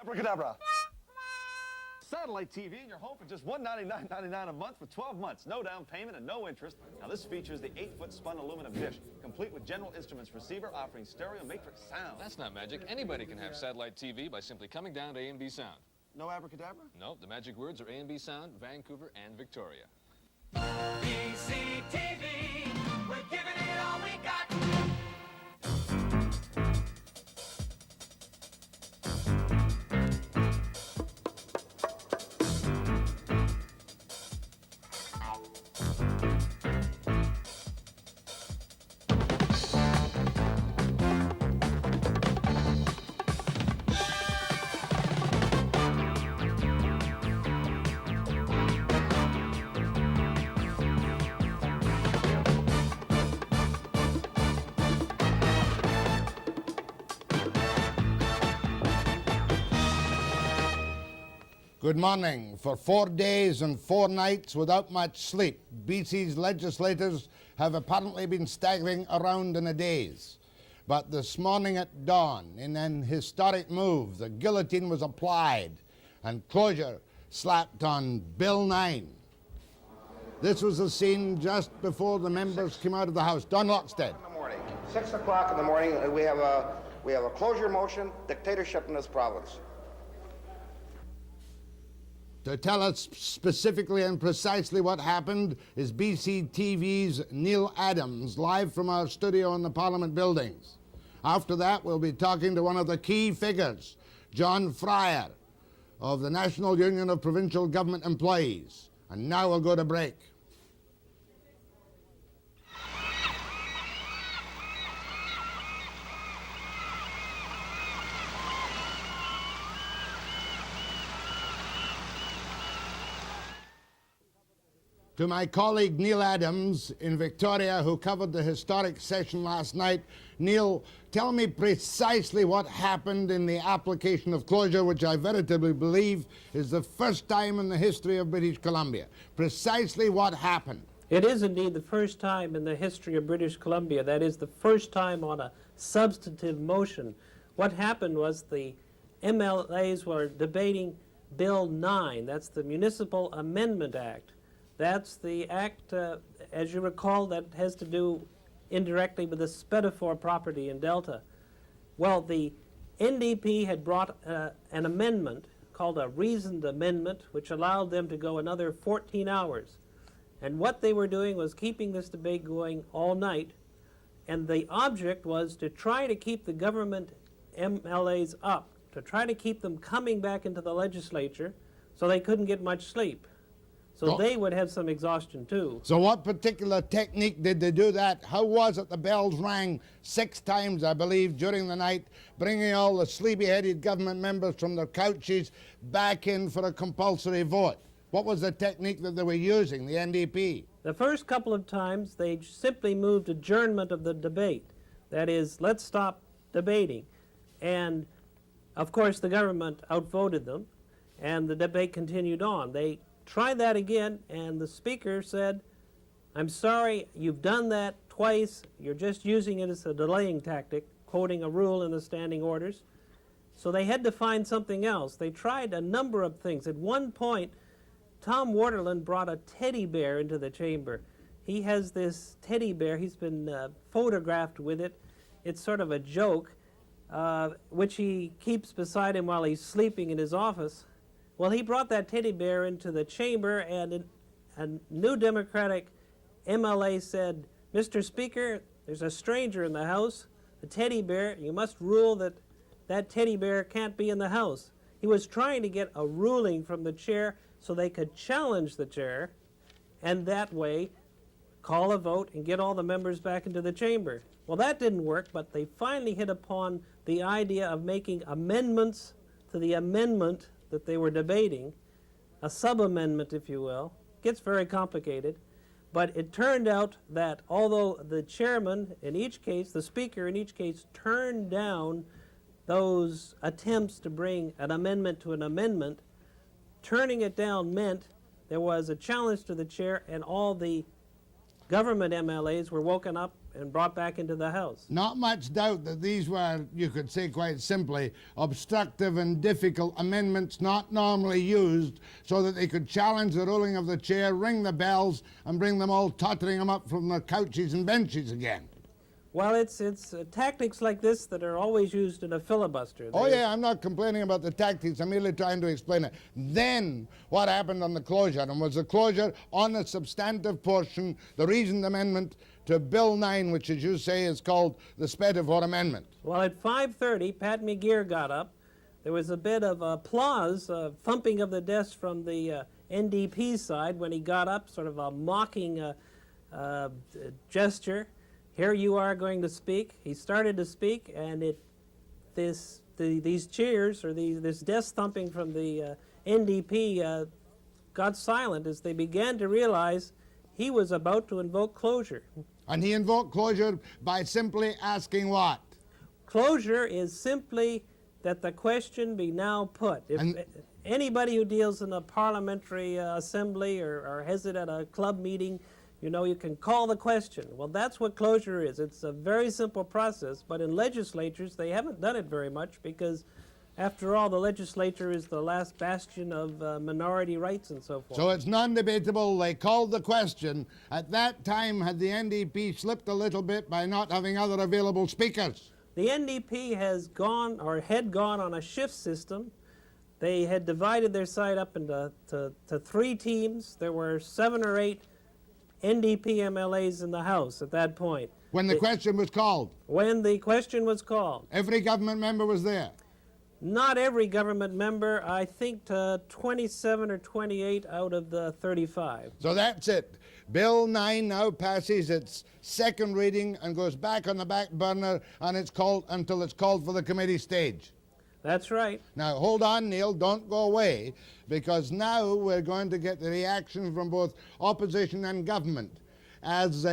Abracadabra. Satellite TV in your home for just $199.99 a month for 12 months. No down payment and no interest. Now this features the 8-foot spun aluminum dish, complete with General Instruments receiver offering stereo matrix sound. That's not magic. Anybody can have satellite TV by simply coming down to A&B Sound. No abracadabra? No, the magic words are A&B Sound, Vancouver, and Victoria. BCTV, we're giving it all we got. Good morning. For 4 days and 4 nights without much sleep, BC's legislators have apparently been staggering around in a daze. But this morning at dawn, in an historic move, the guillotine was applied and closure slapped on Bill 9. This was the scene just before the members came out of the House. Don Lockstead. In the morning, 6 o'clock in the morning, we have a closure motion, dictatorship in this province. To tell us specifically and precisely what happened is BC TV's Neale Adams, live from our studio in the Parliament buildings. After that, we'll be talking to one of the key figures, John Fryer of the National Union of Provincial Government Employees. And now we'll go to break. To my colleague Neale Adams in Victoria, who covered the historic session last night. Neale, tell me precisely what happened in the application of closure, which I veritably believe is the first time in the history of British Columbia. Precisely what happened? It is indeed the first time in the history of British Columbia. That is the first time on a substantive motion. What happened was the MLAs were debating Bill 9. That's the Municipal Amendment Act. That's the act, as you recall, that has to do indirectly with the Spedifor property in Delta. Well, the NDP had brought an amendment called a reasoned amendment, which allowed them to go another 14 hours. And what they were doing was keeping this debate going all night. And the object was to try to keep the government MLAs up, to try to keep them coming back into the legislature so they couldn't get much sleep. So they would have some exhaustion too. So what particular technique did they do that? How was it the bells rang 6 times, I believe, during the night, bringing all the sleepy-headed government members from their couches back in for a compulsory vote? What was the technique that they were using, the NDP? The first couple of times, they simply moved adjournment of the debate. That is, let's stop debating. And, of course, the government outvoted them, and the debate continued on. They tried that again, and the speaker said, I'm sorry, you've done that twice. You're just using it as a delaying tactic, quoting a rule in the standing orders. So they had to find something else. They tried a number of things. At one point, Tom Waterland brought a teddy bear into the chamber. He has this teddy bear. He's been photographed with it. It's sort of a joke, which he keeps beside him while he's sleeping in his office. Well, he brought that teddy bear into the chamber, and a New Democratic MLA said, Mr. Speaker, there's a stranger in the House, a teddy bear. You must rule that that teddy bear can't be in the House. He was trying to get a ruling from the chair so they could challenge the chair, and that way call a vote and get all the members back into the chamber. Well, that didn't work, but they finally hit upon the idea of making amendments to the amendment that they were debating, a sub-amendment, if you will. It gets very complicated, but it turned out that although the chairman in each case, the speaker in each case, turned down those attempts to bring an amendment to an amendment, turning it down meant there was a challenge to the chair, and all the government MLAs were woken up and brought back into the House. Not much doubt that these were, you could say quite simply, obstructive and difficult amendments not normally used so that they could challenge the ruling of the chair, ring the bells, and bring them all tottering them up from their couches and benches again. Well, it's tactics like this that are always used in a filibuster. Oh yeah, I'm not complaining about the tactics, I'm merely trying to explain it. Then, what happened on the closure? And was the closure on the substantive portion, the reasoned amendment to Bill 9, which as you say is called the Spettivore Amendment? Well, at 5:30, Pat McGeer got up. There was a bit of applause, thumping of the desk from the NDP side when he got up, sort of a mocking gesture. Here you are going to speak. He started to speak, and these cheers, or this desk thumping from the NDP got silent as they began to realize he was about to invoke closure. And he invoked closure by simply asking what? Closure is simply that the question be now put. If anybody who deals in a parliamentary assembly or has it at a club meeting, you know, you can call the question. Well, that's what closure is. It's a very simple process, but in legislatures, they haven't done it very much because, after all, the legislature is the last bastion of minority rights and so forth. So it's non-debatable. They called the question. At that time, had the NDP slipped a little bit by not having other available speakers? The NDP has gone, or had gone, on a shift system. They had divided their side up into three teams. There were 7 or 8 NDP MLAs in the House at that point. When the question was called? When the question was called. Every government member was there? Not every government member. I think 27 or 28 out of the 35. So that's it. Bill 9 now passes its second reading and goes back on the back burner, and it's called until it's called for the committee stage. That's right. Now, hold on, Neil, don't go away, because now we're going to get the reaction from both opposition and government. As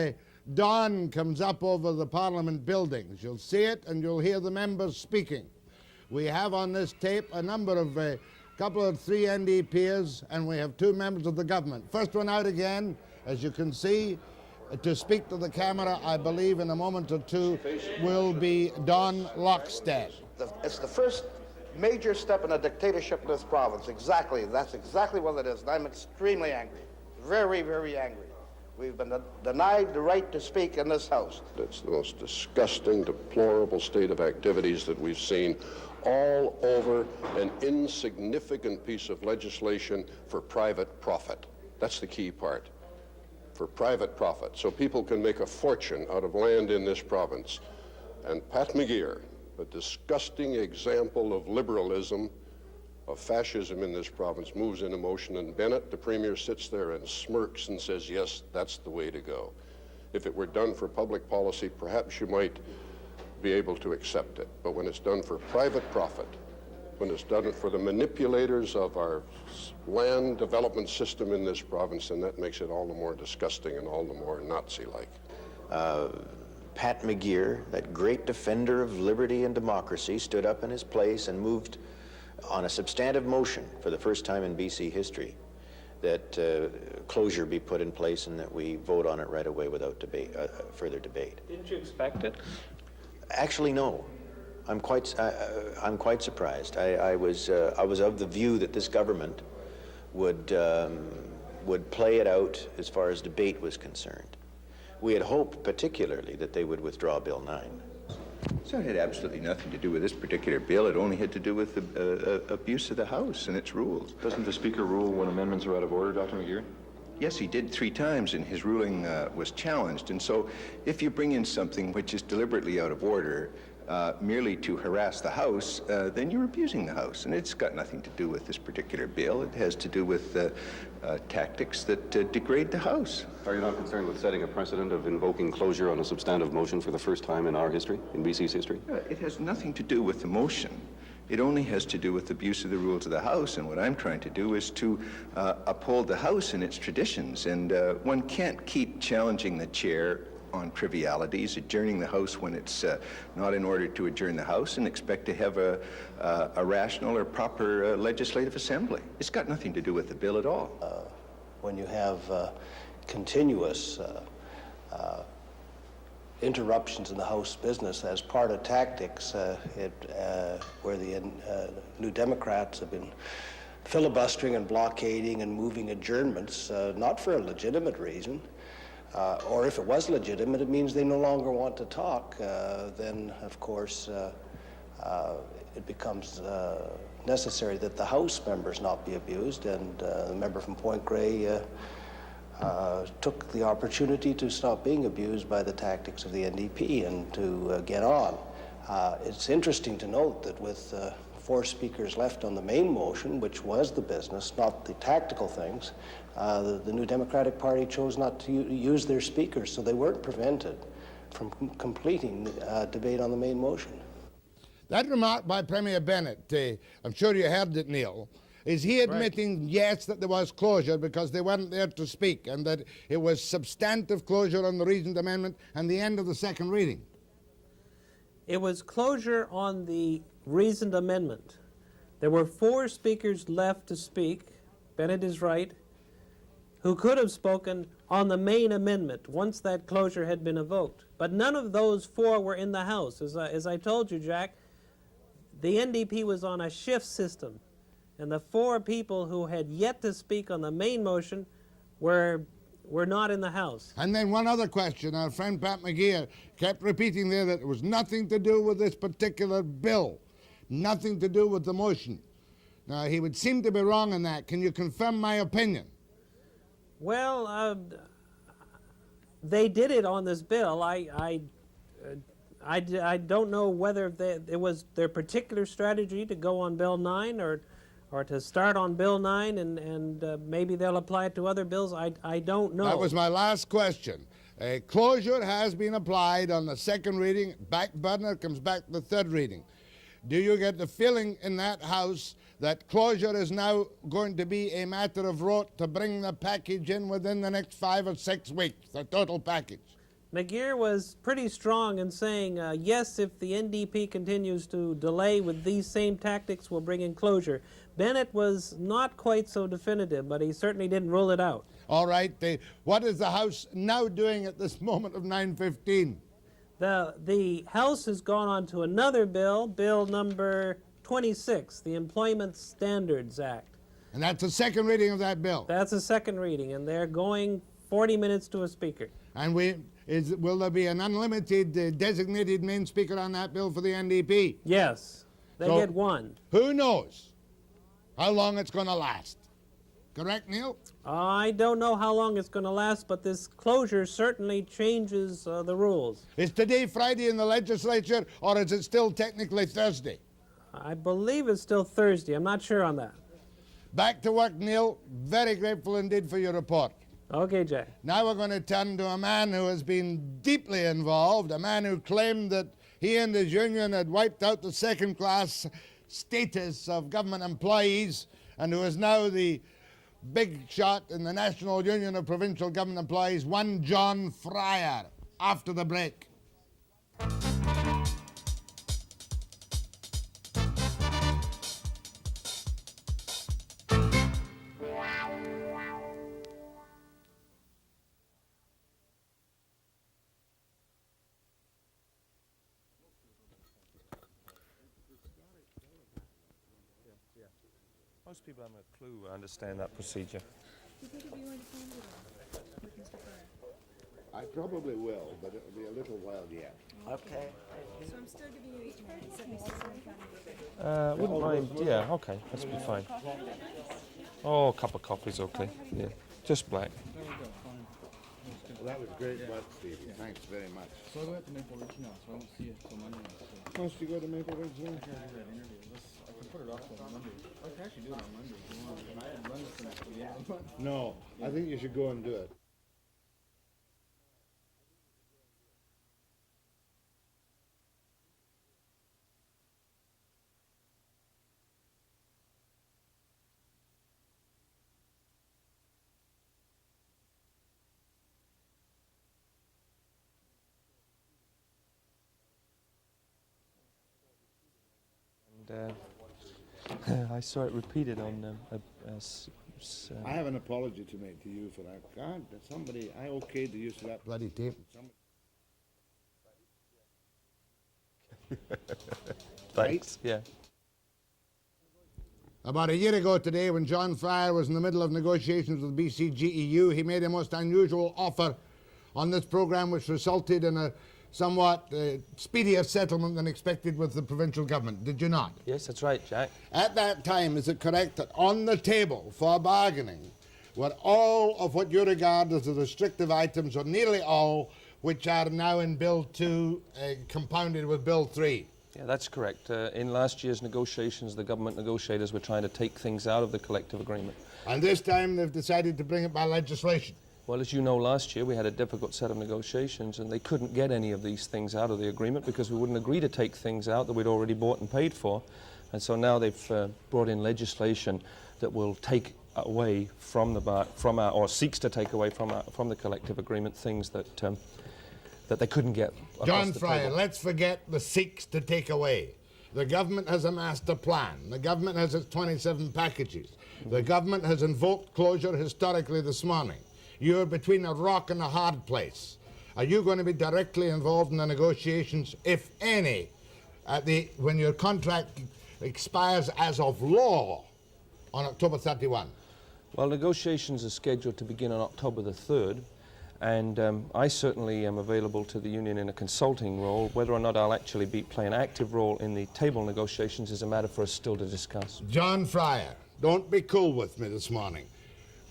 dawn comes up over the Parliament buildings, you'll see it and you'll hear the members speaking. We have on this tape a number of, couple of 3 NDPs, and we have 2 members of the government. First one out again, as you can see, to speak to the camera, I believe in a moment or two, will be Don Lockstead. It's the first major step in a dictatorship in this province. Exactly. That's exactly what it is. And I'm extremely angry. Very, very angry. We've been denied the right to speak in this House. It's the most disgusting, deplorable state of activities that we've seen all over an insignificant piece of legislation for private profit. That's the key part. For private profit. So people can make a fortune out of land in this province. And Pat McGeer, a disgusting example of liberalism, of fascism in this province, moves into motion, and Bennett, the Premier, sits there and smirks and says, yes, that's the way to go. If it were done for public policy, perhaps you might be able to accept it. But when it's done for private profit, when it's done for the manipulators of our land development system in this province, then that makes it all the more disgusting and all the more Nazi-like. Pat McGeer, that great defender of liberty and democracy, stood up in his place and moved on a substantive motion for the first time in BC history that closure be put in place and that we vote on it right away without debate, further debate. Didn't you expect it? Actually, no. I'm quite surprised. I was of the view that this government would play it out as far as debate was concerned. We had hoped particularly that they would withdraw Bill 9. So it had absolutely nothing to do with this particular bill. It only had to do with the abuse of the House and its rules. Doesn't the Speaker rule when amendments are out of order, Dr. McGeer? Yes, he did 3 times, and his ruling was challenged. And so if you bring in something which is deliberately out of order, merely to harass the House, then you're abusing the House. And it's got nothing to do with this particular bill. It has to do with tactics that degrade the House. Are you not concerned with setting a precedent of invoking closure on a substantive motion for the first time in our history, in BC's history? It has nothing to do with the motion. It only has to do with abuse of the rules of the House, and what I'm trying to do is to uphold the House and its traditions. And one can't keep challenging the chair on trivialities, adjourning the House when it's not in order to adjourn the House, and expect to have a rational or proper legislative assembly. It's got nothing to do with the bill at all. When you have continuous interruptions in the House business as part of tactics, where the New Democrats have been filibustering and blockading and moving adjournments, not for a legitimate reason, or if it was legitimate, it means they no longer want to talk. Then, of course, it becomes necessary that the House members not be abused, and the member from Point Grey took the opportunity to stop being abused by the tactics of the NDP and to get on. It's interesting to note that with 4 speakers left on the main motion, which was the business, not the tactical things, the New Democratic Party chose not to use their speakers, so they weren't prevented from completing debate on the main motion. That remark by Premier Bennett, I'm sure you heard it, Neale, is he admitting, yes, that there was closure because they weren't there to speak, and that it was substantive closure on the reasoned amendment and the end of the second reading? It was closure on the reasoned amendment. There were 4 speakers left to speak, Bennett is right, who could have spoken on the main amendment once that closure had been evoked. But none of those 4 were in the House. As I told you, Jack, the NDP was on a shift system, and the 4 people who had yet to speak on the main motion were not in the House. And then one other question. Our friend Pat McGeer kept repeating there that it was nothing to do with this particular bill, nothing to do with the motion. Now, he would seem to be wrong in that. Can you confirm my opinion? Well, they did it on this bill. I don't know whether it was their particular strategy to go on Bill 9 or to start on Bill 9 and maybe they'll apply it to other bills. I don't know. That was my last question. Closure has been applied on the second reading, back burner, comes back to the third reading. Do you get the feeling in that House that closure is now going to be a matter of rote to bring the package in within the next 5 or 6 weeks, the total package? McGeer was pretty strong in saying, yes, if the NDP continues to delay with these same tactics, we'll bring in closure. Bennett was not quite so definitive, but he certainly didn't rule it out. All right. What is the House now doing at this moment of 9:15? The House has gone on to another bill, Bill number 26, the Employment Standards Act. And that's the second reading of that bill? That's the second reading, and they're going 40 minutes to a speaker. And will there be an unlimited designated main speaker on that bill for the NDP? Yes, they get one. Who knows how long it's going to last? Correct, Neale? I don't know how long it's going to last, but this closure certainly changes the rules. Is today Friday in the Legislature, or is it still technically Thursday? I believe it's still Thursday. I'm not sure on that. Back to work, Neale. Very grateful indeed for your report. Okay, Jack. Now we're going to turn to a man who has been deeply involved, a man who claimed that he and his union had wiped out the second-class status of government employees, and who is now the big shot in the National Union of Provincial Government Employees, one John Fryer, after the break. Most people haven't a clue or understand that procedure. I probably will, but it'll be a little while yet. Okay. So I'm still giving you each card. Wouldn't mind. Yeah, okay, that's be fine. Oh, a couple of coffees, okay. Yeah, just black. Well, that was great work, Stevie. Thanks very much. So I go to Maple Ridge now, so I won't see it till Monday. Supposed to go to Maple Ridge now? I can do that interview. I can put it off till Monday. I can actually do it on Monday if you want. I didn't run this at the end of the month. No, I think you should go and do it. And I saw it repeated on I have an apology to make to you for that. God, somebody, I okayed the use of that bloody tape. Thanks. Yeah. About a year ago today, when John Fryer was in the middle of negotiations with BCGEU, he made a most unusual offer on this program which resulted in a somewhat speedier settlement than expected with the provincial government. Did you not? Yes, that's right, Jack. At that time, is it correct that on the table for bargaining were all of what you regard as the restrictive items, or nearly all, which are now in Bill 2, compounded with Bill 3? Yeah, that's correct. In last year's negotiations, the government negotiators were trying to take things out of the collective agreement. And this time they've decided to bring it by legislation. Well, as you know, last year we had a difficult set of negotiations and they couldn't get any of these things out of the agreement because we wouldn't agree to take things out that we'd already bought and paid for. And so now they've brought in legislation that will take away from or seeks to take away from the collective agreement things that that they couldn't get across John the Fryer, table. let's forget the seeks to take away. The government has a master plan. The government has its 27 packages. The government has invoked closure historically this morning. You're between a rock and a hard place. Are you going to be directly involved in the negotiations, if any, when your contract expires as of law on October 31? Well, negotiations are scheduled to begin on October the 3rd, and I certainly am available to the union in a consulting role. Whether or not I'll actually play an active role in the table negotiations is a matter for us still to discuss. John Fryer, don't be cool with me this morning.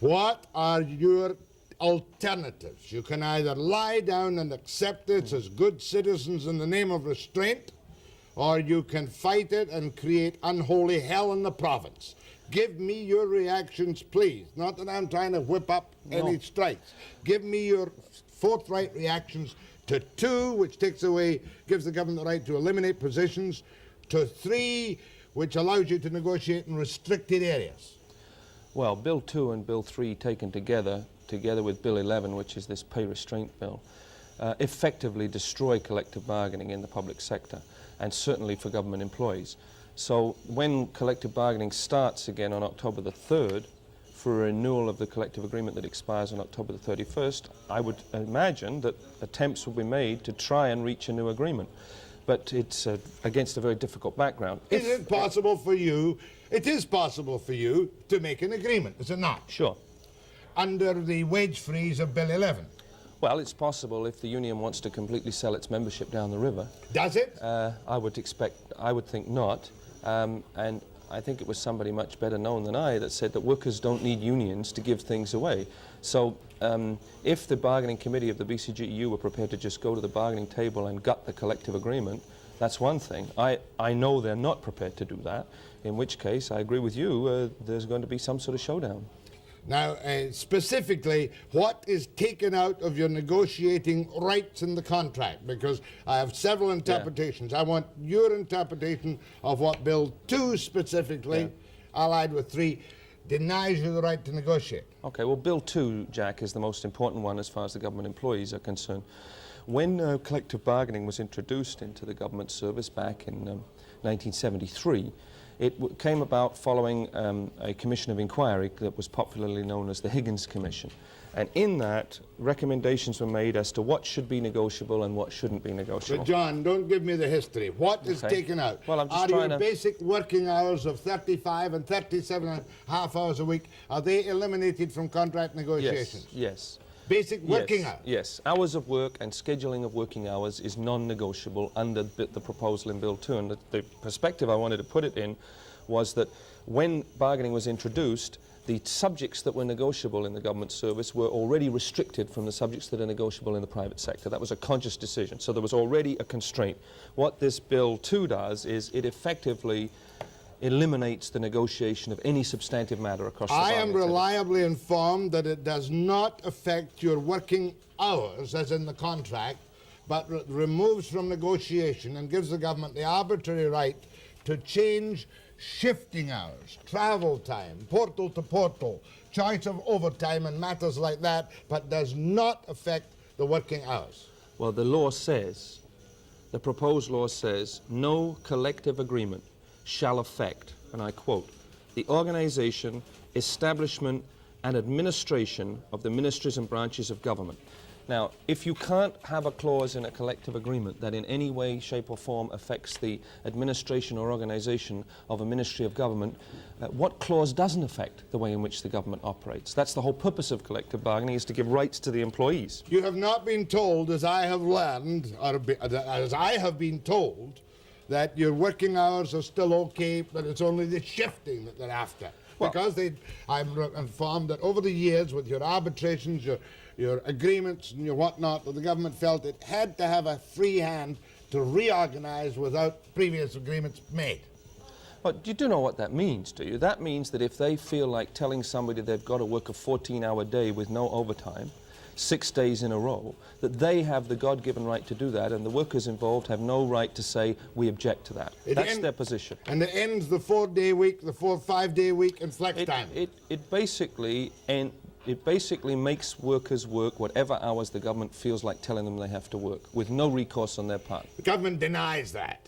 What are your alternatives? You can either lie down and accept it as good citizens in the name of restraint, or you can fight it and create unholy hell in the province. Give me your reactions, please. Not that I'm trying to whip up any strikes. Give me your forthright reactions to 2, which gives the government the right to eliminate positions, to 3, which allows you to negotiate in restricted areas. Well, Bill 2 and Bill 3 taken together with Bill 11, which is this pay restraint bill, effectively destroy collective bargaining in the public sector, and certainly for government employees. So when collective bargaining starts again on October the 3rd, for a renewal of the collective agreement that expires on October the 31st, I would imagine that attempts will be made to try and reach a new agreement. But it's against a very difficult background. Is it possible for you, it is possible for you to make an agreement, is it not? Sure. Under the wage freeze of Bill 11. Well, it's possible if the union wants to completely sell its membership down the river. Does it? I would think not. And I think it was somebody much better known than I that said that workers don't need unions to give things away. So if the bargaining committee of the BCGEU were prepared to just go to the bargaining table and gut the collective agreement, that's one thing. I know they're not prepared to do that, in which case I agree with you, there's going to be some sort of showdown. Now, specifically, what is taken out of your negotiating rights in the contract? Because I have several interpretations. Yeah. I want your interpretation of what Bill 2 specifically, allied with 3, denies you the right to negotiate. Okay, well, Bill 2, Jack, is the most important one as far as the government employees are concerned. When collective bargaining was introduced into the government service back in 1973, it came about following a commission of inquiry that was popularly known as the Higgins Commission. And in that, recommendations were made as to what should be negotiable and what shouldn't be negotiable. But John, don't give me the history. What is taken out? Well, I'm just trying to... basic working hours of 35 and 37 and a half hours a week, are they eliminated from contract negotiations? Yes. Basic working hours? Yes. Hours of work and scheduling of working hours is non-negotiable under the proposal in Bill 2. And the perspective I wanted to put it in was that when bargaining was introduced, the subjects that were negotiable in the government service were already restricted from the subjects that are negotiable in the private sector. That was a conscious decision. So there was already a constraint. What this Bill 2 does is it effectively eliminates the negotiation of any substantive matter across the bargaining table. I am reliably informed that it does not affect your working hours, as in the contract, but removes from negotiation and gives the government the arbitrary right to change shifting hours, travel time, portal to portal, choice of overtime and matters like that, but does not affect the working hours. Well, the law says, the proposed law says, no collective agreement shall affect, and I quote, the organization, establishment, and administration of the ministries and branches of government. Now, if you can't have a clause in a collective agreement that in any way, shape or form affects the administration or organisation of a ministry of government, what clause doesn't affect the way in which the government operates? That's the whole purpose of collective bargaining, is to give rights to the employees. You have not been told, as I have learned, or as I have been told, that your working hours are still okay, but it's only the shifting that they're after. Well, because I'm informed that over the years, with your arbitrations, your agreements and your whatnot, that the government felt it had to have a free hand to reorganise without previous agreements made. But you do know what that means, do you? That means that if they feel like telling somebody they've got to work a 14-hour day with no overtime, 6 days in a row, that they have the God-given right to do that, and the workers involved have no right to say, we object to that. That's their position. And it ends the 4-day week, the 5-day week, and flex time. It basically makes workers work whatever hours the government feels like telling them they have to work, with no recourse on their part. The government denies that.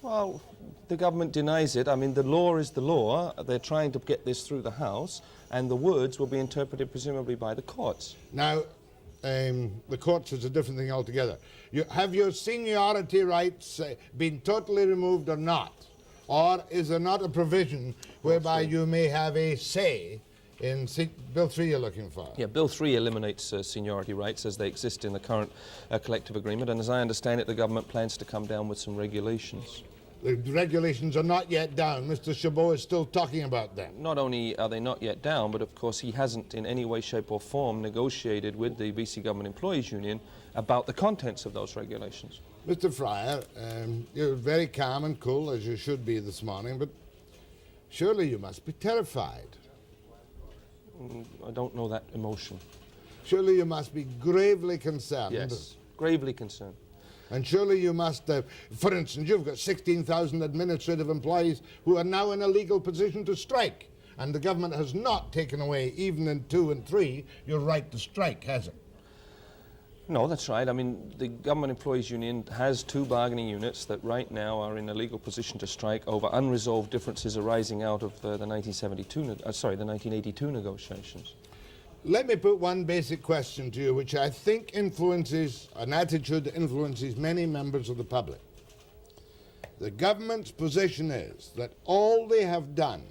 Well, the government denies it. I mean, the law is the law. They're trying to get this through the House, and the words will be interpreted presumably by the courts. Now, the courts is a different thing altogether. Have your seniority rights been totally removed or not? Or is there not a provision whereby you may have a say in Bill 3 you're looking for? Yeah, Bill 3 eliminates seniority rights as they exist in the current collective agreement, and as I understand it, the government plans to come down with some regulations. The regulations are not yet down. Mr. Chabot is still talking about them. Not only are they not yet down, but of course he hasn't in any way, shape or form negotiated with the BC Government Employees Union about the contents of those regulations. Mr. Fryer, you're very calm and cool, as you should be this morning, but surely you must be terrified. I don't know that emotion. Surely you must be gravely concerned. Yes, gravely concerned. And surely you must, for instance, you've got 16,000 administrative employees who are now in a legal position to strike. And the government has not taken away, even in 2 and 3, your right to strike, has it? No, that's right. I mean, the Government Employees Union has 2 bargaining units that right now are in a legal position to strike over unresolved differences arising out of the 1982 negotiations. Let me put one basic question to you, which I think influences, an attitude that influences many members of the public. The government's position is that all they have done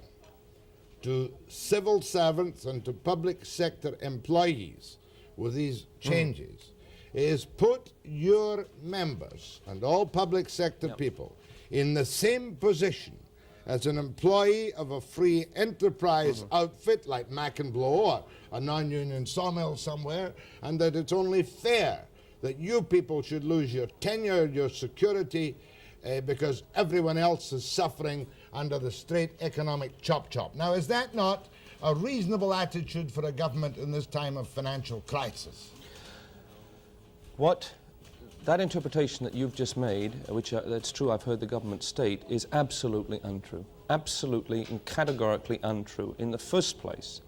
to civil servants and to public sector employees with these changes is put your members and all public sector people in the same position as an employee of a free enterprise outfit like Mac and Blow or a non-union sawmill somewhere, and that it's only fair that you people should lose your tenure, your security, because everyone else is suffering under the straight economic chop-chop. Now, is that not a reasonable attitude for a government in this time of financial crisis? That interpretation that you've just made, which that's true, I've heard the government state, is absolutely untrue. Absolutely and categorically untrue. In the first place,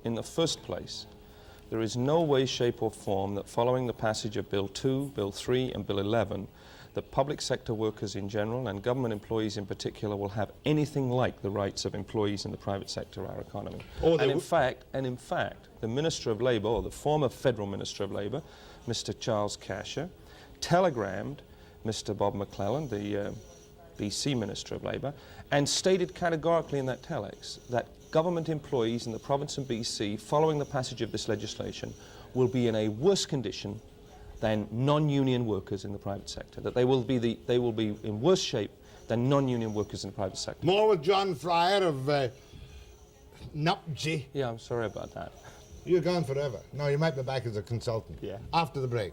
there is no way, shape or form that following the passage of Bill 2, Bill 3 and Bill 11, that public sector workers in general and government employees in particular will have anything like the rights of employees in the private sector of our economy. And in fact, the Minister of Labour, or the former Federal Minister of Labour, Mr. Charles Casher, telegrammed Mr. Bob McClelland, the BC Minister of Labour, and stated categorically in that telex that government employees in the province of BC, following the passage of this legislation, will be in a worse condition than non-union workers in the private sector, that they will be in worse shape than non-union workers in the private sector. More with John Fryer of NUPG. Yeah, I'm sorry about that. You're gone forever. No, you might be back as a consultant. Yeah. After the break.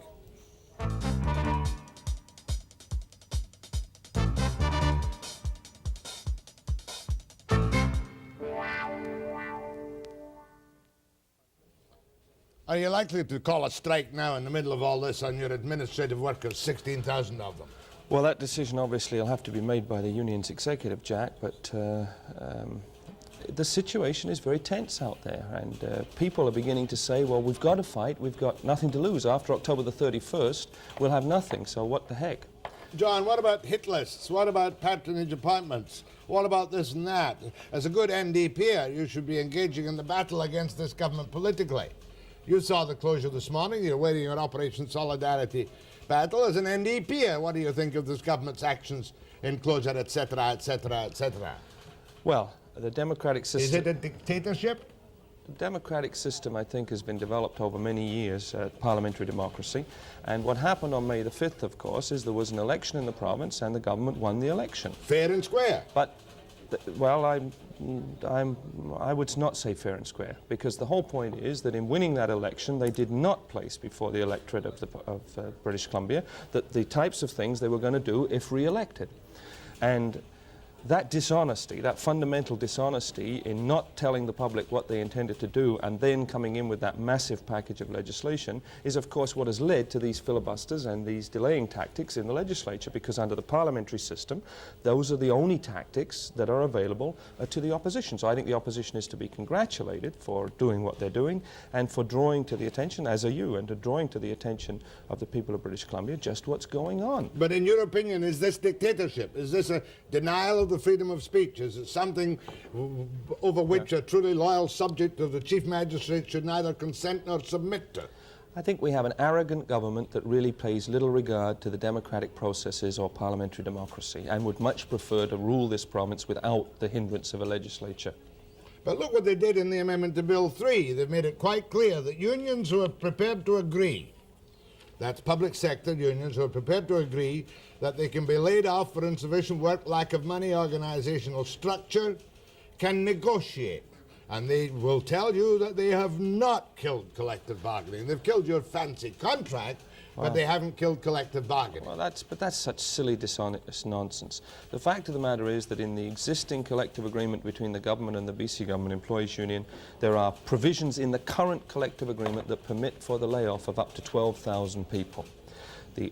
Are you likely to call a strike now in the middle of all this on your administrative workers, 16,000 of them? Well, that decision obviously will have to be made by the union's executive, Jack, but the situation is very tense out there, and people are beginning to say, well, we've got to fight, we've got nothing to lose. After October the 31st, we'll have nothing, so what the heck? John, what about hit lists? What about patronage appointments? What about this and that? As a good NDPer, you should be engaging in the battle against this government politically. You saw the closure this morning. You're waiting on Operation Solidarity battle. As an NDP, what do you think of this government's actions in closure, etc., etc., etc.? Well, the democratic system... Is it a dictatorship? The democratic system, I think, has been developed over many years, parliamentary democracy. And what happened on May the 5th, of course, is there was an election in the province and the government won the election. Fair and square. But, well, I would not say fair and square, because the whole point is that in winning that election, they did not place before the electorate of British Columbia that the types of things they were going to do if re-elected. And that dishonesty, that fundamental dishonesty in not telling the public what they intended to do and then coming in with that massive package of legislation is, of course, what has led to these filibusters and these delaying tactics in the legislature, because under the parliamentary system, those are the only tactics that are available to the opposition. So I think the opposition is to be congratulated for doing what they're doing and for drawing to the attention, as are you, and to drawing to the attention of the people of British Columbia just what's going on. But in your opinion, is this dictatorship? Is this a denial of the freedom of speech? Is it something over which a truly loyal subject of the Chief Magistrate should neither consent nor submit to? I think we have an arrogant government that really pays little regard to the democratic processes or parliamentary democracy and would much prefer to rule this province without the hindrance of a legislature. But look what they did in the amendment to Bill 3. They've made it quite clear that unions who are prepared to agree, that's public sector unions who are prepared to agree that they can be laid off for insufficient work, lack of money, organizational structure, can negotiate. And they will tell you that they have not killed collective bargaining. They've killed your fancy contract, but they haven't killed collective bargaining. Well, that's such silly, dishonest nonsense. The fact of the matter is that in the existing collective agreement between the government and the BC Government Employees Union, there are provisions in the current collective agreement that permit for the layoff of up to 12,000 people.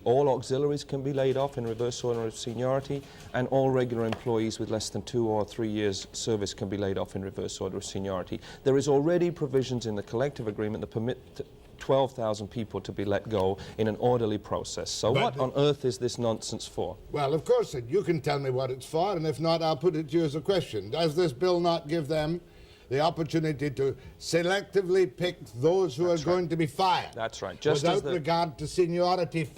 All auxiliaries can be laid off in reverse order of seniority, and all regular employees with less than 2 or 3 years service can be laid off in reverse order of seniority. There is already provisions in the collective agreement that permit 12,000 people to be let go in an orderly process. So what on earth is this nonsense for? Well, of course, you can tell me what it's for, and if not, I'll put it to you as a question. Does this bill not give them the opportunity to selectively pick those who are going to be fired? That's right. Without regard to seniority,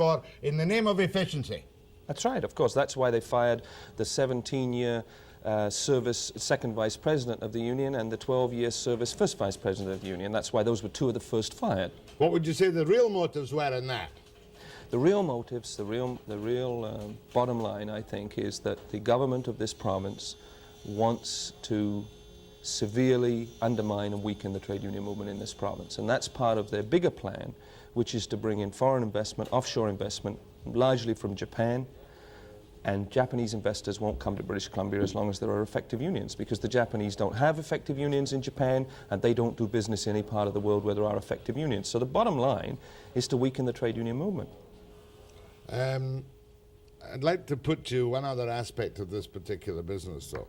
in the name of efficiency. That's right, of course. That's why they fired the 17-year service second vice president of the union and the 12-year service first vice president of the union. That's why those were two of the first fired. What would you say the real motives were in that? The real motives, the real bottom line, I think, is that the government of this province wants to severely undermine and weaken the trade union movement in this province. And that's part of their bigger plan, which is to bring in foreign investment, offshore investment, largely from Japan. And Japanese investors won't come to British Columbia as long as there are effective unions, because the Japanese don't have effective unions in Japan, and they don't do business in any part of the world where there are effective unions. So the bottom line is to weaken the trade union movement. I'd like to put to you one other aspect of this particular business, though.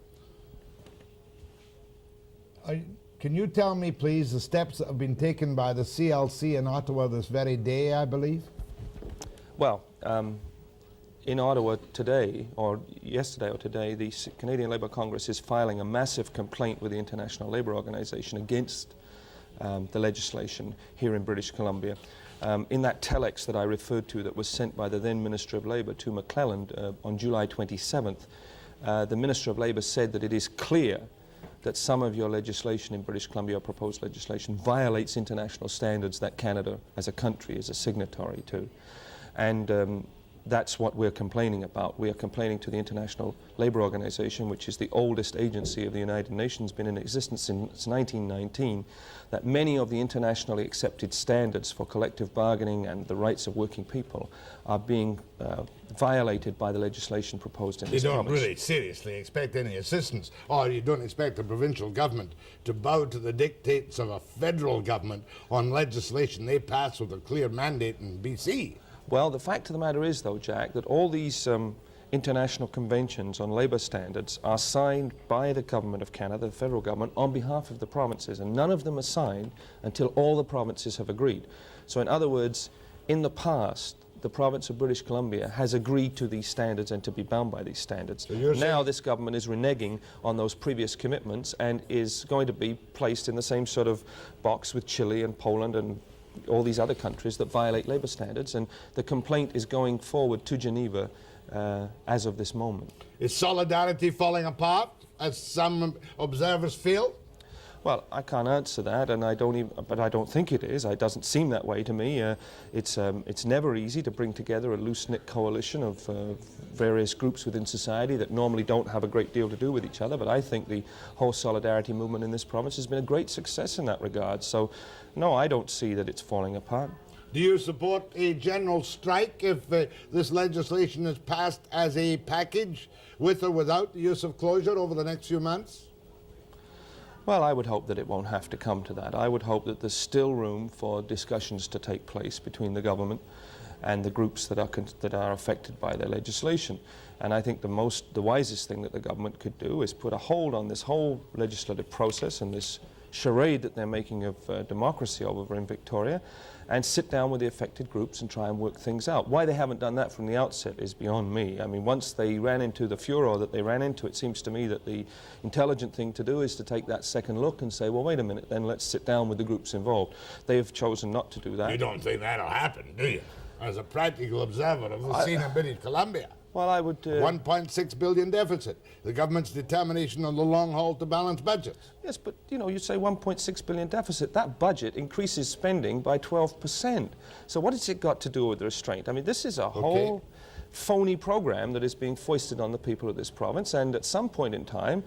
Can you tell me, please, the steps that have been taken by the CLC in Ottawa this very day, I believe? Well, in Ottawa today, or yesterday or today, the Canadian Labour Congress is filing a massive complaint with the International Labour Organization against the legislation here in British Columbia. In that telex that I referred to that was sent by the then Minister of Labour to McClelland on July 27th, the Minister of Labour said that it is clear that some of your legislation in British Columbia, proposed legislation, violates international standards that Canada as a country is a signatory to. And that's what we're complaining about. We are complaining to the International Labour Organization, which is the oldest agency of the United Nations, been in existence since 1919, that many of the internationally accepted standards for collective bargaining and the rights of working people are being violated by the legislation proposed in this province. You don't really seriously expect any assistance, or you don't expect the provincial government to bow to the dictates of a federal government on legislation they pass with a clear mandate in BC. Well, the fact of the matter is, though, Jack, that all these international conventions on labour standards are signed by the Government of Canada, the federal government, on behalf of the provinces, and none of them are signed until all the provinces have agreed. So, in other words, in the past, the province of British Columbia has agreed to these standards and to be bound by these standards. So now this government is reneging on those previous commitments and is going to be placed in the same sort of box with Chile and Poland and all these other countries that violate labour standards, and the complaint is going forward to Geneva as of this moment. Is solidarity falling apart, as some observers feel? Well, I can't answer that, and but I don't think it is. It doesn't seem that way to me. It's never easy to bring together a loose-knit coalition of various groups within society that normally don't have a great deal to do with each other, but I think the whole solidarity movement in this province has been a great success in that regard. So, no, I don't see that it's falling apart. Do you support a general strike if this legislation is passed as a package, with or without the use of closure over the next few months? Well, I would hope that it won't have to come to that. I would hope that there's still room for discussions to take place between the government and the groups that are affected by their legislation. And I think the wisest thing that the government could do is put a hold on this whole legislative process and this charade that they're making of democracy over in Victoria, and sit down with the affected groups and try and work things out. Why they haven't done that from the outset is beyond me. I mean, once they ran into the furor that they ran into, it seems to me that the intelligent thing to do is to take that second look and say, well, wait a minute, then let's sit down with the groups involved. They have chosen not to do that. You don't think that'll happen, do you? As a practical observer of the scene in British Columbia. Well, I would... 1.6 billion deficit. The government's determination on the long haul to balance budgets. Yes, but, you know, you say 1.6 billion deficit. That budget increases spending by 12%. So what has it got to do with the restraint? I mean, this is a whole phony program that is being foisted on the people of this province, and at some point in time,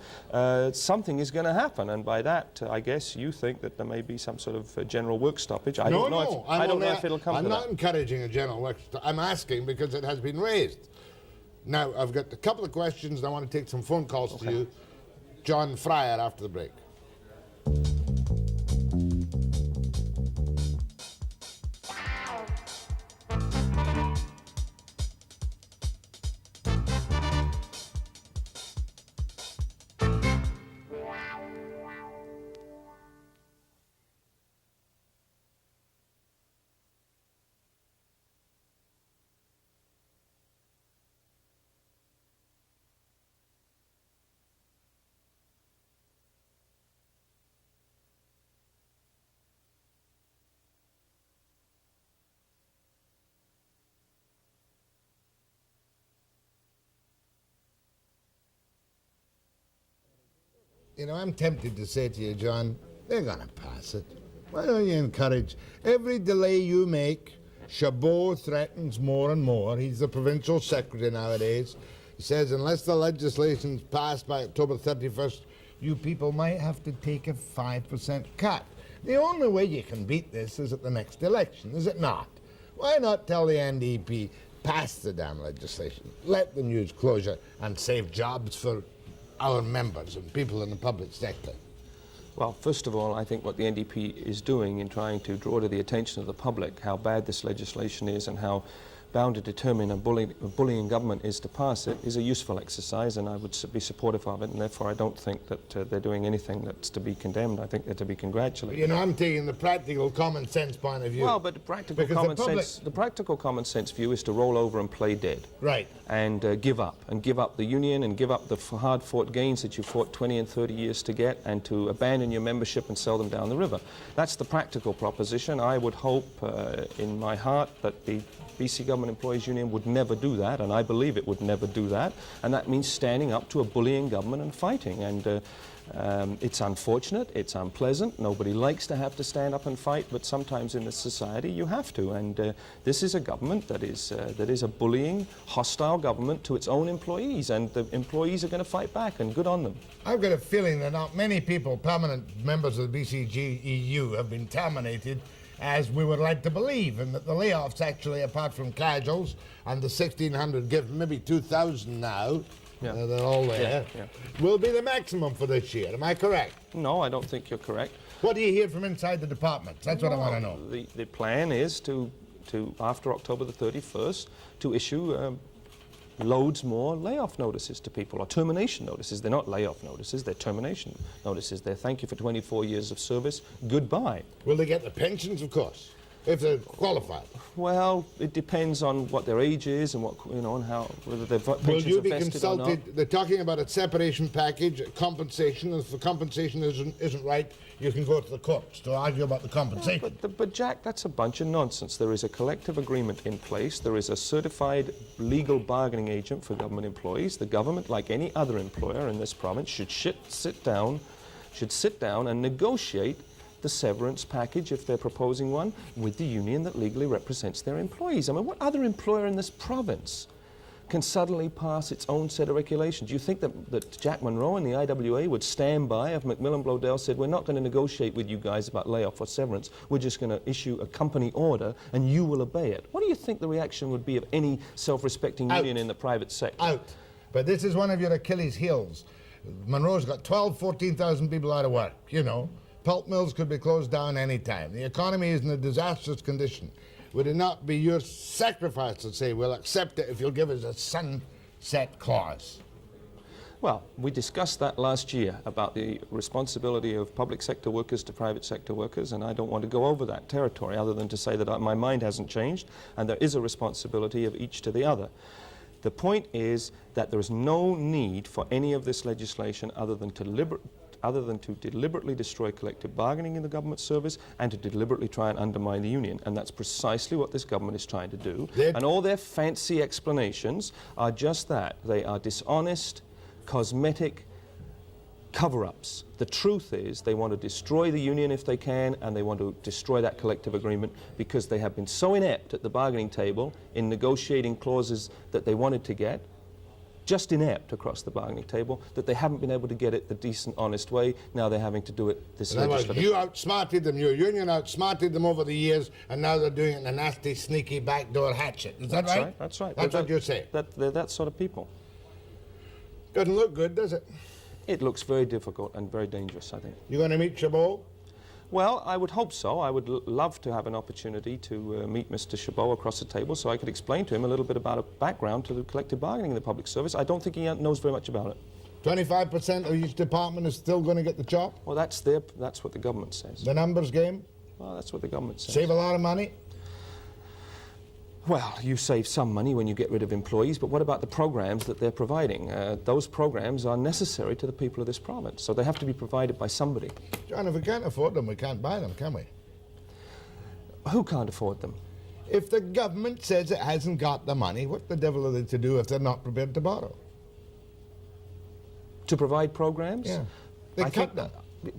something is going to happen. And by that, I guess you think that there may be some sort of general work stoppage. I don't know if it'll come to that. I'm not encouraging a general work stoppage. I'm asking because it has been raised. Now, I've got a couple of questions. I want to take some phone calls to you. John Fryer after the break. You know, I'm tempted to say to you, John, they're going to pass it. Why don't you encourage? Every delay you make, Chabot threatens more and more. He's the provincial secretary nowadays. He says unless the legislation's passed by October 31st, you people might have to take a 5% cut. The only way you can beat this is at the next election, is it not? Why not tell the NDP, pass the damn legislation, let them use closure and save jobs for our members and people in the public sector? Well, first of all, I think what the NDP is doing in trying to draw to the attention of the public how bad this legislation is and how bound to determine a bullying government is to pass it is a useful exercise, and I would be supportive of it, and therefore I don't think that they're doing anything that's to be condemned. I think they're to be congratulated. You know, I'm taking the practical common sense point of view. Well, but the practical common sense view is to roll over and play dead. Right. And give up the union and give up the hard-fought gains that you fought 20 and 30 years to get, and to abandon your membership and sell them down the river. That's the practical proposition. I would hope in my heart that the BC Government Employees Union would never do that, and I believe it would never do that, and that means standing up to a bullying government and fighting. And it's unfortunate, it's unpleasant, nobody likes to have to stand up and fight, but sometimes in this society you have to, and this is a government that is a bullying, hostile government to its own employees, and the employees are going to fight back, and good on them. I've got a feeling that not many people, permanent members of the BCGEU, have been terminated as we would like to believe, and that the layoffs actually, apart from casuals and the 1,600, give maybe 2,000 now, they're all there, will be the maximum for this year. Am I correct? No, I don't think you're correct. What do you hear from inside the department? That's what I want to know. The plan is to after October the 31st, to issue loads more layoff notices to people, or termination notices. They're not layoff notices, they're termination notices. They're thank you for 24 years of service, goodbye. Will they get the pensions, of course? if they're qualified? Well, it depends on what their age is and what, you know, and how, whether their Will pensions you are be vested or not. consulted? They're talking about a separation package, compensation, and if the compensation isn't right, you can go to the courts to argue about the compensation. But Jack, that's a bunch of nonsense. There is a collective agreement in place. There is a certified legal bargaining agent for government employees. The government, like any other employer in this province, should sit down and negotiate the severance package, if they're proposing one, with the union that legally represents their employees. I mean, what other employer in this province can suddenly pass its own set of regulations? Do you think that Jack Monroe and the IWA would stand by if Macmillan Bloedel said, we're not going to negotiate with you guys about layoff or severance, we're just going to issue a company order and you will obey it? What do you think the reaction would be of any self-respecting union in the private sector? Out. But this is one of your Achilles' heels. Monroe's got 14,000 people out of work, you know. Pulp mills could be closed down any time. The economy is in a disastrous condition. Would it not be your sacrifice to say, we'll accept it if you'll give us a sunset clause? Well, we discussed that last year about the responsibility of public sector workers to private sector workers, and I don't want to go over that territory other than to say that my mind hasn't changed, and there is a responsibility of each to the other. The point is that there is no need for any of this legislation other than to deliberately destroy collective bargaining in the government service and to deliberately try and undermine the union. And that's precisely what this government is trying to do. And all their fancy explanations are just that. They are dishonest, cosmetic cover-ups. The truth is they want to destroy the union if they can, and they want to destroy that collective agreement because they have been so inept at the bargaining table in negotiating clauses that they wanted to get, just inept across the bargaining table, that they haven't been able to get it the decent, honest way. Now they're having to do it this legislative. You outsmarted them, your union outsmarted them over the years, and now they're doing it in a nasty, sneaky, backdoor hatchet. Is that right? That's right. That's what you say. They're that sort of people. Doesn't look good, does it? It looks very difficult and very dangerous, I think. You going to meet Chabot? Well, I would hope so. I would love to have an opportunity to meet Mr. Chabot across the table so I could explain to him a little bit about a background to the collective bargaining in the public service. I don't think he knows very much about it. 25% of each department is still going to get the job? Well, that's what the government says. The numbers game? Well, that's what the government says. Save a lot of money? Well, you save some money when you get rid of employees, but what about the programs that they're providing? Those programs are necessary to the people of this province, so they have to be provided by somebody. John, if we can't afford them, we can't buy them, can we? Who can't afford them? If the government says it hasn't got the money, what the devil are they to do if they're not prepared to borrow? To provide programs? Yeah. They cut them.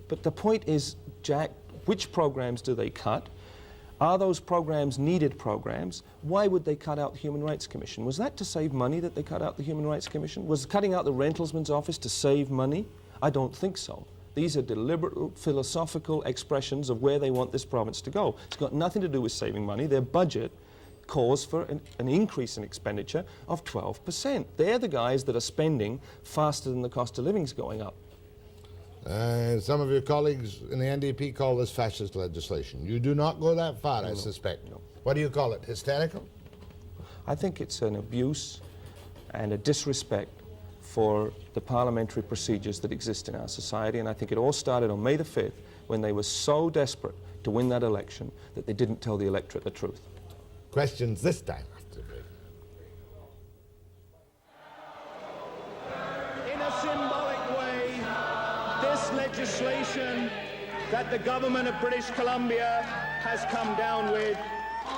But the point is, Jack, which programs do they cut? Are those programs needed programs? Why would they cut out the Human Rights Commission? Was that to save money that they cut out the Human Rights Commission? Was cutting out the Rentalsman's Office to save money? I don't think so. These are deliberate philosophical expressions of where they want this province to go. It's got nothing to do with saving money. Their budget calls for an increase in expenditure of 12%. They're the guys that are spending faster than the cost of living is going up. Some of your colleagues in the NDP call this fascist legislation. You do not go that far, I suspect. No. What do you call it, hysterical? I think it's an abuse and a disrespect for the parliamentary procedures that exist in our society, and I think it all started on May the 5th when they were so desperate to win that election that they didn't tell the electorate the truth. Questions this time after the break. In a symbolic way, this legislation that the government of British Columbia has come down with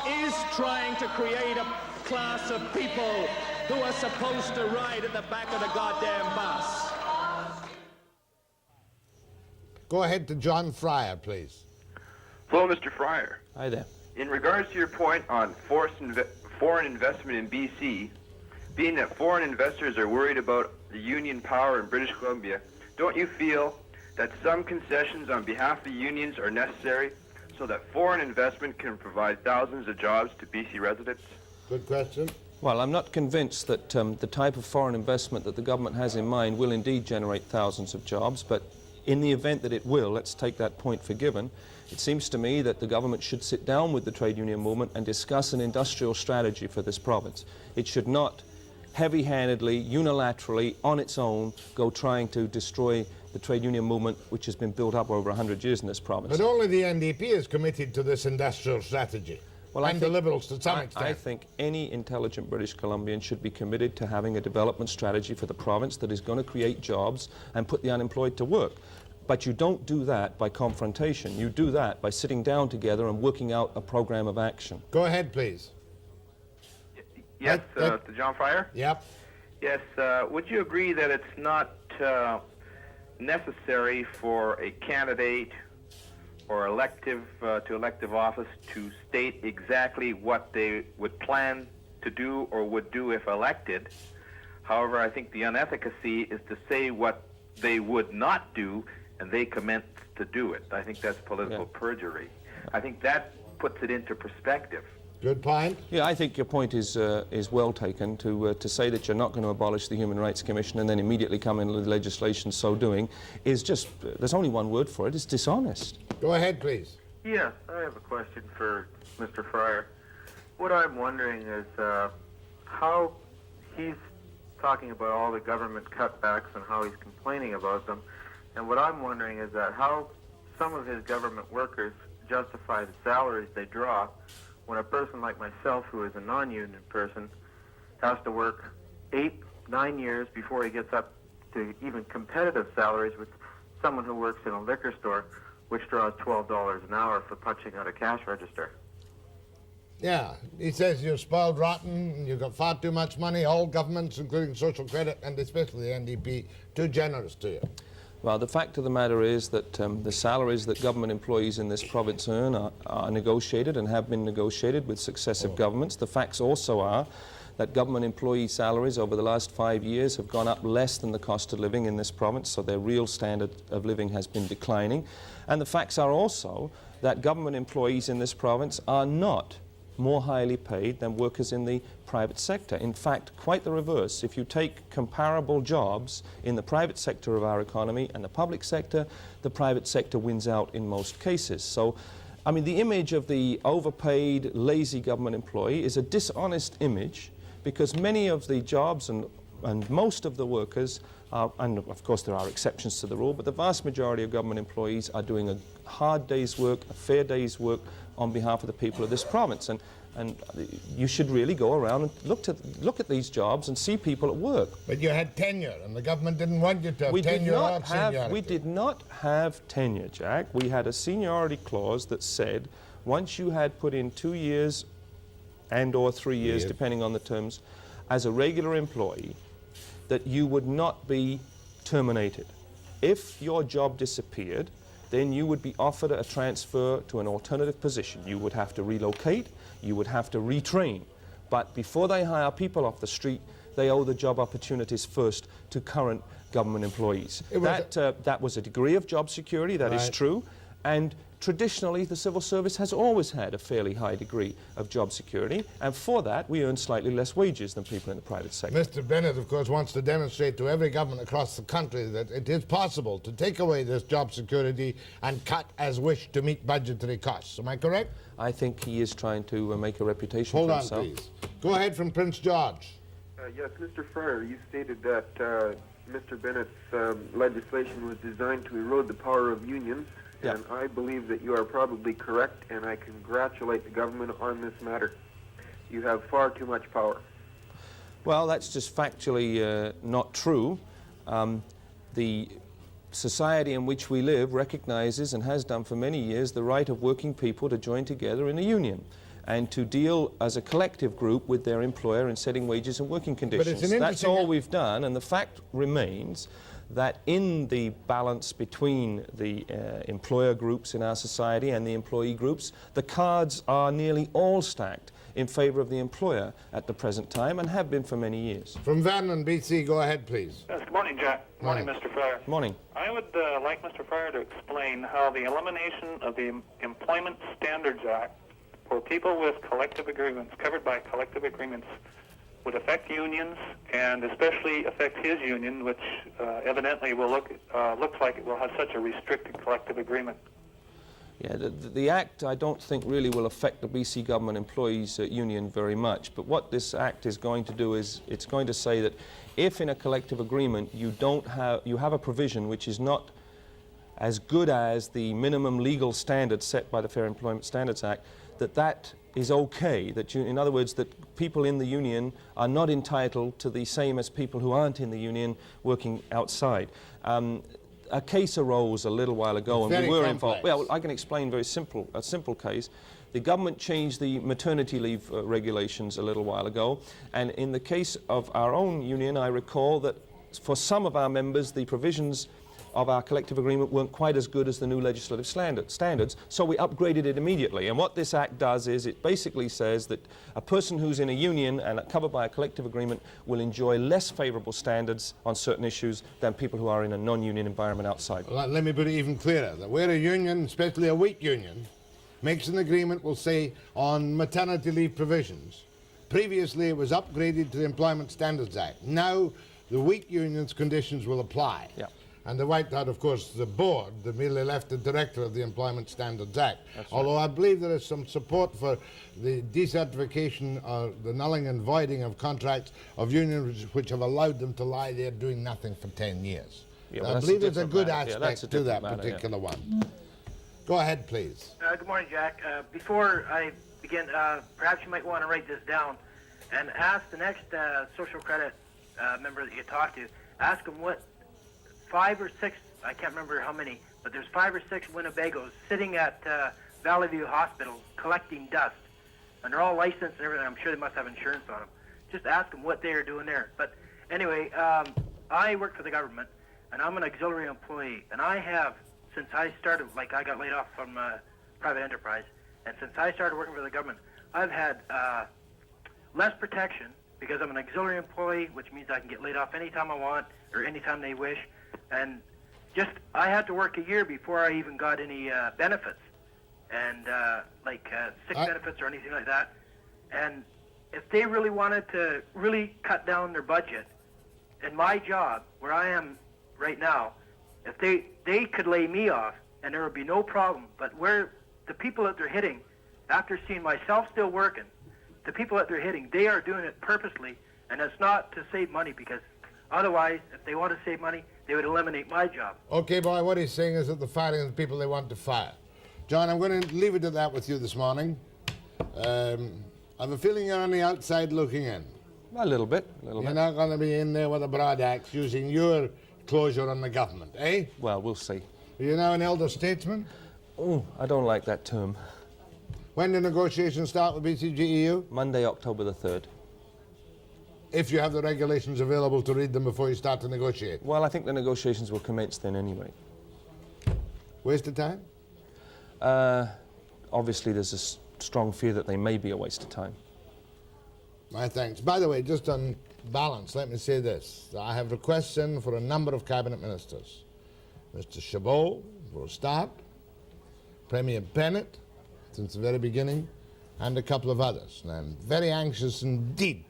is trying to create a class of people who are supposed to ride at the back of the goddamn bus. Go ahead to John Fryer, please. Hello, Mr. Fryer. Hi there. In regards to your point on foreign investment in BC, being that foreign investors are worried about the union power in British Columbia, don't you feel that some concessions on behalf of the unions are necessary so that foreign investment can provide thousands of jobs to BC residents? Good question. Well, I'm not convinced that the type of foreign investment that the government has in mind will indeed generate thousands of jobs, but in the event that it will, let's take that point for given. It seems to me that the government should sit down with the trade union movement and discuss an industrial strategy for this province. It should not heavy-handedly, unilaterally, on its own, go trying to destroy the trade union movement, which has been built up over 100 years in this province. But only the NDP is committed to this industrial strategy. Well, and the Liberals to some extent. I think any intelligent British Columbian should be committed to having a development strategy for the province that is going to create jobs and put the unemployed to work. But you don't do that by confrontation. You do that by sitting down together and working out a program of action. Go ahead, please. Yes, to John Fryer? Yep. Yes, would you agree that it's not necessary for a candidate or elective to elective office to state exactly what they would plan to do or would do if elected? However, I think the unefficacy is to say what they would not do and they commence to do it. I think that's political perjury. I think that puts it into perspective. Good point. Yeah, I think your point is well taken. To say that you're not going to abolish the Human Rights Commission and then immediately come in with legislation so doing is just, there's only one word for it, it's dishonest. Go ahead, please. Yes, I have a question for Mr. Fryer. What I'm wondering is how he's talking about all the government cutbacks and how he's complaining about them, and what I'm wondering is that how some of his government workers justify the salaries they draw when a person like myself, who is a non-union person, has to work 8-9 years before he gets up to even competitive salaries with someone who works in a liquor store, which draws $12 an hour for punching out a cash register. Yeah, he says you're spoiled rotten, you've got far too much money, all governments, including social credit, and especially the NDP, too generous to you. Well, the fact of the matter is that the salaries that government employees in this province earn are negotiated and have been negotiated with successive governments. The facts also are that government employee salaries over the last 5 years have gone up less than the cost of living in this province, so their real standard of living has been declining. And the facts are also that government employees in this province are not more highly paid than workers in the private sector. In fact, quite the reverse. If you take comparable jobs in the private sector of our economy and the public sector, the private sector wins out in most cases. So, I mean, the image of the overpaid, lazy government employee is a dishonest image because many of the jobs and most of the workers are, and of course there are exceptions to the rule, but the vast majority of government employees are doing a hard day's work, a fair day's work on behalf of the people of this province. And you should really go around and look at these jobs and see people at work. But you had tenure, and the government didn't want you to have tenure or seniority. We did not have tenure, Jack. We had a seniority clause that said once you had put in 2 years and or 3 years, depending on the terms, as a regular employee, that you would not be terminated. If your job disappeared, then you would be offered a transfer to an alternative position. You would have to relocate, you would have to retrain. But before they hire people off the street, they owe the job opportunities first to current government employees. That was a degree of job security, that is true, and traditionally the civil service has always had a fairly high degree of job security, and for that we earn slightly less wages than people in the private sector. Mr. Bennett, of course, wants to demonstrate to every government across the country that it is possible to take away this job security and cut as wished to meet budgetary costs. Am I correct? I think he is trying to make a reputation for himself. Hold on, please. Go ahead from Prince George. Yes, Mr. Fryer, you stated that Mr. Bennett's legislation was designed to erode the power of unions. Yeah. And I believe that you are probably correct, and I congratulate the government on this matter. You have far too much power. Well, that's just factually not true. The society in which we live recognizes, and has done for many years, the right of working people to join together in a union and to deal as a collective group with their employer in setting wages and working conditions. That's all we've done, and the fact remains that in the balance between the employer groups in our society and the employee groups, the cards are nearly all stacked in favour of the employer at the present time and have been for many years. From Vernon, BC, go ahead, please. Yes, good morning, Jack. Good morning, Mr. Fryer. Morning. I would like Mr. Fryer to explain how the elimination of the Employment Standards Act for people with collective agreements, covered by collective agreements, would affect unions, and especially affect his union, which evidently will looks like it will have such a restricted collective agreement. Yeah, the Act, I don't think, really will affect the BC Government Employees Union very much. But what this Act is going to do is it's going to say that if in a collective agreement you have a provision which is not as good as the minimum legal standards set by the Fair Employment Standards Act, that is okay. That in other words, that people in the union are not entitled to the same as people who aren't in the union working outside. A case arose a little while ago, and we were involved. Well, I can explain a simple case. The government changed the maternity leave regulations a little while ago, and in the case of our own union, I recall that for some of our members, the provisions of our collective agreement weren't quite as good as the new legislative standards, so we upgraded it immediately. And what this Act does is it basically says that a person who's in a union and covered by a collective agreement will enjoy less favourable standards on certain issues than people who are in a non-union environment outside. Well, let me put it even clearer, that where a union, especially a weak union, makes an agreement, we'll say, on maternity leave provisions. Previously it was upgraded to the Employment Standards Act. Now the weak union's conditions will apply. Yeah. And the wiped out, of course, the board, the merely elected director of the Employment Standards Act. That's Although right. I believe there is some support for the decertification or the nulling and voiding of contracts of unions which have allowed them to lie there doing nothing for 10 years. Yeah, well, I believe there's a different good matter. Yeah, aspect to that particular one. Go ahead, please. Good morning, Jack. Before I begin, perhaps you might want to write this down and ask the next social credit member that you talk to, ask them what 5 or 6, I can't remember how many, but there's 5 or 6 Winnebagos sitting at Valley View Hospital collecting dust. And they're all licensed and everything. I'm sure they must have insurance on them. Just ask them what they are doing there. But anyway, I work for the government, and I'm an auxiliary employee. And I have, since I started, like I got laid off from private enterprise, and since I started working for the government, I've had less protection because I'm an auxiliary employee, which means I can get laid off anytime I want or anytime they wish. And just, I had to work a year before I even got any benefits, and sick benefits or anything like that. And if they really wanted to really cut down their budget, in my job, where I am right now, if they could lay me off and there would be no problem. But where the people that they're hitting, after seeing myself still working, the people that they're hitting, they are doing it purposely, and it's not to save money, because otherwise, if they want to save money, they would eliminate my job. Okay, boy, what he's saying is that they're firing the people they want to fire. John, I'm going to leave it at that with you this morning. I have a feeling you're on the outside looking in. A little bit. You're not going to be in there with a broad axe using your closure on the government, eh? Well, we'll see. Are you now an elder statesman? Oh, I don't like that term. When do negotiations start with BCGEU? Monday, October the 3rd. If you have the regulations available to read them before you start to negotiate? Well, I think the negotiations will commence then anyway. Waste of time? Obviously, there's a strong fear that they may be a waste of time. My thanks. By the way, just on balance, let me say this. I have requests in for a number of cabinet ministers. Mr. Chabot, for a start, Premier Bennett, since the very beginning, and a couple of others. And I'm very anxious indeed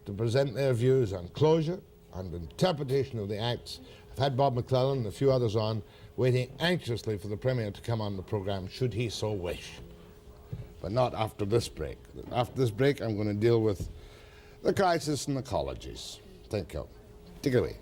to present their views on closure and interpretation of the acts. I've had Bob McClellan and a few others on, waiting anxiously for the Premier to come on the programme, should he so wish. But not after this break. After this break, I'm going to deal with the crisis in the colleges. Thank you. Take it away.